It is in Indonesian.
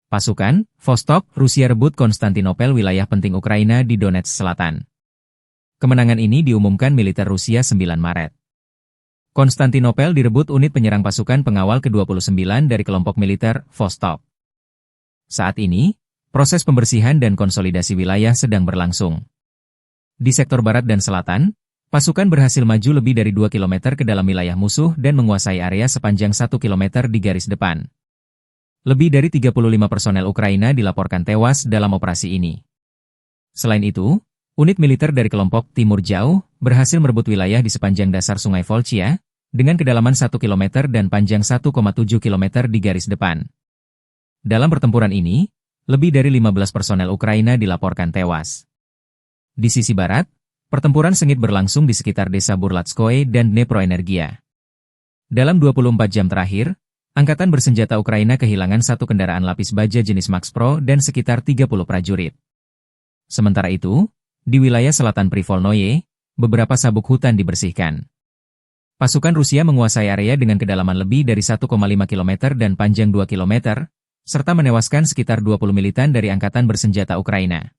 Pasukan, Vostok, Rusia rebut Konstantinopel, wilayah penting Ukraina di Donetsk Selatan. Kemenangan ini diumumkan militer Rusia 9 Maret. Konstantinopel direbut unit penyerang pasukan pengawal ke-29 dari kelompok militer Vostok. Saat ini, proses pembersihan dan konsolidasi wilayah sedang berlangsung. Di sektor barat dan selatan, pasukan berhasil maju lebih dari 2 km ke dalam wilayah musuh dan menguasai area sepanjang 1 km di garis depan. Lebih dari 35 personel Ukraina dilaporkan tewas dalam operasi ini. Selain itu, unit militer dari kelompok Timur Jauh berhasil merebut wilayah di sepanjang dasar Sungai Volchia, dengan kedalaman 1 km dan panjang 1,7 km di garis depan. Dalam pertempuran ini, lebih dari 15 personel Ukraina dilaporkan tewas. Di sisi barat, pertempuran sengit berlangsung di sekitar desa Burlatskoye dan Dneproenergia. Dalam 24 jam terakhir, Angkatan bersenjata Ukraina kehilangan 1 kendaraan lapis baja jenis Max Pro dan sekitar 30 prajurit. Sementara itu, di wilayah selatan Privolnoye, beberapa sabuk hutan dibersihkan. Pasukan Rusia menguasai area dengan kedalaman lebih dari 1,5 km dan panjang 2 km, serta menewaskan sekitar 20 militan dari Angkatan bersenjata Ukraina.